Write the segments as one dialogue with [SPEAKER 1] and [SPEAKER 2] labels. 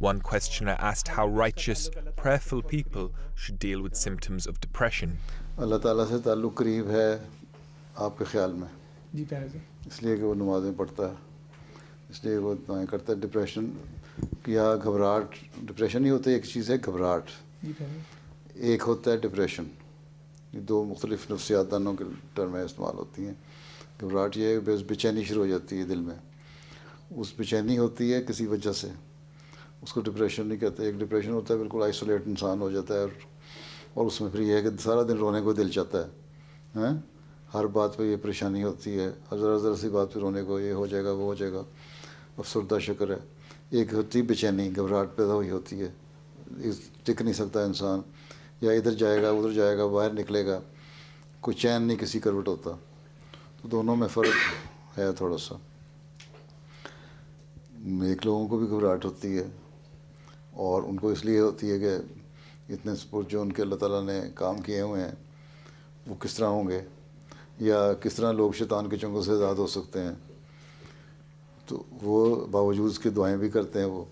[SPEAKER 1] One questioner asked how righteous, prayerful people should deal with symptoms of depression.
[SPEAKER 2] اللہ تعالیٰ سے تعلق قریب ہے آپ کے خیال میں،
[SPEAKER 3] جی پیارے سے
[SPEAKER 2] اس لیے کہ وہ نمازیں پڑھتا ہے، اس لیے وہ دعائیں کرتا ہے. ڈپریشن یا گھبراہٹ، ڈپریشن نہیں ہوتا، ایک چیز ہے گھبراہٹ،
[SPEAKER 3] جی پیارے
[SPEAKER 2] ایک ہوتا ہے ڈپریشن. یہ دو مختلف نفسیات دانوں کے ٹرمیں استعمال ہوتی ہیں. گھبراہٹ یہ ہے کہ بے چینی شروع ہو جاتی ہے دل میں، اس بے چینی ہوتی ہے کسی وجہ سے، اس کو ڈپریشن نہیں کہتے. ایک ڈپریشن ہوتا ہے بالکل آئسولیٹ انسان ہو جاتا ہے، اور اس میں پھر یہ ہے کہ سارا دن رونے کو دل چاہتا ہے، ہاں ہر بات پہ یہ پریشانی ہوتی ہے، ذرا ذرا سی بات پہ رونے کو یہ ہو جائے گا وہ ہو جائے گا، افسردہ شکر ہے. ایک ہوتی بے چینی، گھبراہٹ پیدا ہوئی ہوتی ہے، ٹک نہیں سکتا انسان، یا ادھر جائے گا ادھر جائے گا، باہر نکلے گا، کوئی چین نہیں کسی کروٹ ہوتا. تو دونوں میں فرق ہے تھوڑا سا. ایک لوگوں کو بھی گھبراہٹ ہوتی ہے، اور ان کو اس لیے ہوتی ہے کہ اتنے سپورٹ جو ان کے اللہ تعالیٰ نے کام کیے ہوئے ہیں وہ کس طرح ہوں گے، یا کس طرح لوگ شیطان کے چنگل سے آزاد ہو سکتے ہیں. تو وہ باوجود اس کی دعائیں بھی کرتے ہیں. وہ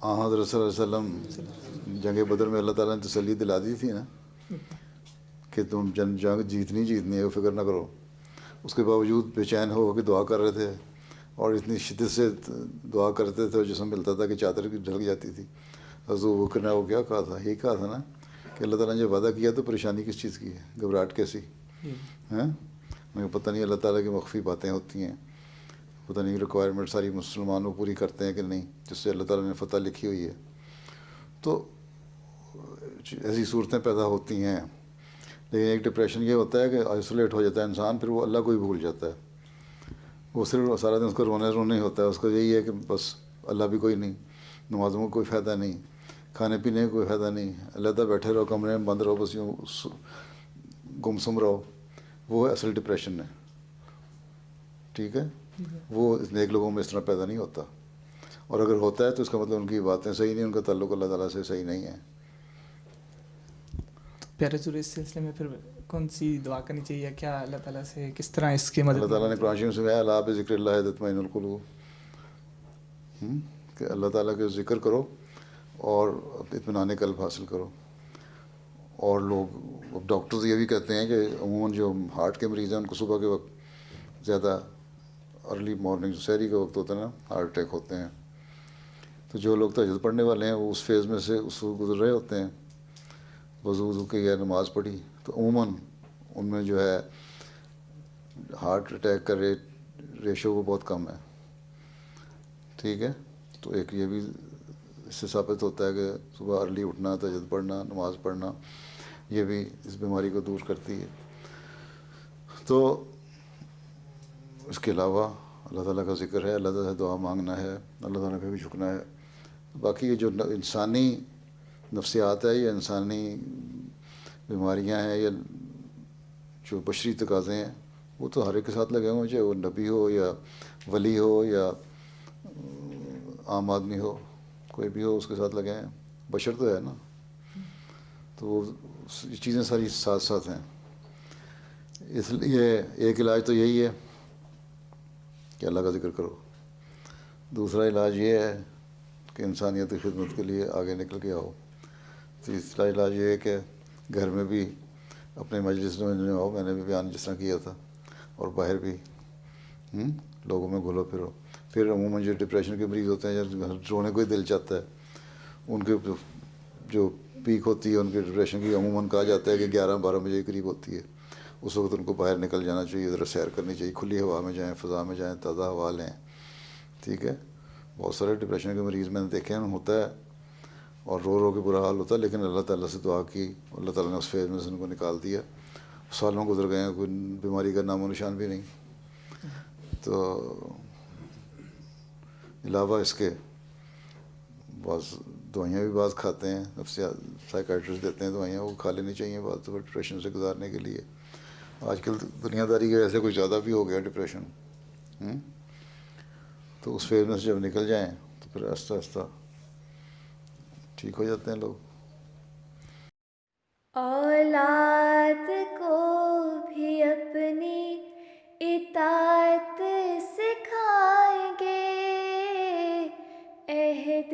[SPEAKER 2] حضرت صلی اللہ علیہ وسلم جنگ بدر میں اللہ تعالیٰ نے تسلی دلا دی تھی نا کہ تم جنگ جیتنی ہے، فکر نہ کرو. اس کے باوجود بے چین ہو کے دعا کر رہے تھے، اور اتنی شدت سے دعا کرتے تھے جسم ملتا تھا کہ چادر کی ڈھک جاتی تھی. حضور بکر نے وہ کیا کہا تھا، یہی کہا تھا نا کہ اللہ تعالیٰ نے جب وعدہ کیا تو پریشانی کس چیز کی ہے، گھبراہٹ کیسی ہیں. مجھے پتہ نہیں اللہ تعالیٰ کی مخفی باتیں ہوتی ہیں، پتہ نہیں ریکوائرمنٹ ساری مسلمانوں پوری کرتے ہیں کہ نہیں، جس سے اللہ تعالیٰ نے فتح لکھی ہوئی ہے. تو ایسی صورتیں پیدا ہوتی ہیں. لیکن ایک ڈپریشن یہ ہوتا ہے کہ آئسولیٹ ہو جاتا ہے انسان، پھر وہ اللہ کو ہی بھول جاتا ہے. وہ صرف سارا دن اس کو رونے ہوتا ہے، اس کو یہی ہے کہ بس اللہ بھی کوئی نہیں، نمازوں میں کوئی فائدہ نہیں، کھانے پینے میں کوئی فائدہ نہیں، علیحدہ بیٹھے رہو کمرے میں بند رہو، بس یوں گمسم رہو. وہ اصل ڈپریشن ہے. ٹھیک ہے، وہ نیک لوگوں میں اس طرح پیدا نہیں ہوتا، اور اگر ہوتا ہے تو اس کا مطلب ان کی باتیں صحیح نہیں، ان کا تعلق اللہ تعالیٰ سے صحیح نہیں ہے.
[SPEAKER 3] پیارے حضور اس سلسلے میں پھر کون سی دعا کرنی چاہیے، کیا اللہ تعالیٰ سے کس طرح اس کے مدد؟
[SPEAKER 2] اللہ تعالیٰ نے قرآن شریف میں الا بذکر اللہ تطمئن القلوب، کہ اللہ تعالیٰ کے ذکر کرو اور اطمینان قلب حاصل کرو. اور لوگ اب ڈاکٹرز یہ بھی کہتے ہیں کہ عموماً جو ہارٹ کے مریض ہیں ان کو صبح کے وقت زیادہ ارلی مارننگ سحری کا وقت ہوتا ہے نا، ہارٹ اٹیک ہوتے ہیں. تو جو لوگ تہجد پڑھنے والے ہیں وہ اس فیز میں سے اس کو گزر رہے ہوتے ہیں، وضو کی یا نماز پڑھی، تو عموماً ان میں جو ہے ہارٹ اٹیک کا ریشو وہ بہت کم ہے. ٹھیک ہے، تو ایک یہ بھی اس سے ثابت ہوتا ہے کہ صبح ارلی اٹھنا، تہجد پڑھنا، نماز پڑھنا، یہ بھی اس بیماری کو دور کرتی ہے. تو اس کے علاوہ اللہ تعالیٰ کا ذکر ہے، اللہ تعالیٰ سے دعا مانگنا ہے، اللہ تعالیٰ کا بھی جھکنا ہے. باقی یہ جو انسانی نفسیات ہے، یہ انسانی بیماریاں ہیں، یا جو بشری تقاضے ہیں، وہ تو ہر ایک کے ساتھ لگے ہوئے ہیں، چاہے وہ نبی ہو یا ولی ہو یا عام آدمی ہو، کوئی بھی ہو اس کے ساتھ لگے ہیں. بشر تو ہے نا، تو وہ چیزیں ساری ساتھ ساتھ ہیں. اس لیے ایک علاج تو یہی ہے کہ اللہ کا ذکر کرو. دوسرا علاج یہ ہے کہ انسانیت کی خدمت کے لیے آگے نکل کے آؤ. تیسرا علاج یہ ہے کہ گھر میں بھی اپنے مجلس میں آؤ، میں نے بھی بیان جس طرح کیا تھا، اور باہر بھی لوگوں میں گھلو پھرو. پھر عموماً جو ڈپریشن کے مریض ہوتے ہیں، جب رونے کو ہی دل چاہتا ہے، ان کے جو پیک ہوتی ہے ان کے ڈپریشن کی، عموماً کہا جاتا ہے کہ 11-12 بجے کے قریب ہوتی ہے. اس وقت ان کو باہر نکل جانا چاہیے، ذرا سیر کرنی چاہیے، کھلی ہوا میں جائیں، فضا میں جائیں، تازہ ہوا لیں. ٹھیک ہے، بہت سارے ڈپریشن کے مریض میں نے دیکھے ہیں، ہوتا ہے اور رو رو کے برا حال ہوتا ہے، لیکن اللہ تعالیٰ سے دعا کی، اللہ تعالیٰ نے اس فیز میں سے ان کو نکال دیا. سالوں گزر گئے ہیں، کوئی بیماری کا نام و نشان بھی نہیں. تو علاوہ اس کے بعض دوائیاں بھی بعض کھاتے ہیں، نفسیات سائیکائٹرسٹ دیتے ہیں دوائیاں، وہ کھا لینی چاہیے بعض دفعہ ڈپریشن سے گزارنے کے لیے. آج کل دنیا داری کے وجہ سے کچھ زیادہ بھی ہو گیا ڈپریشن. تو اس فیز میں سے جب نکل جائیں تو پھر آہستہ آہستہ ٹھیک ہو جاتے ہیں لوگ.
[SPEAKER 4] اولاد کو بھی اپنی اطاعت سکھائیں گے، عہد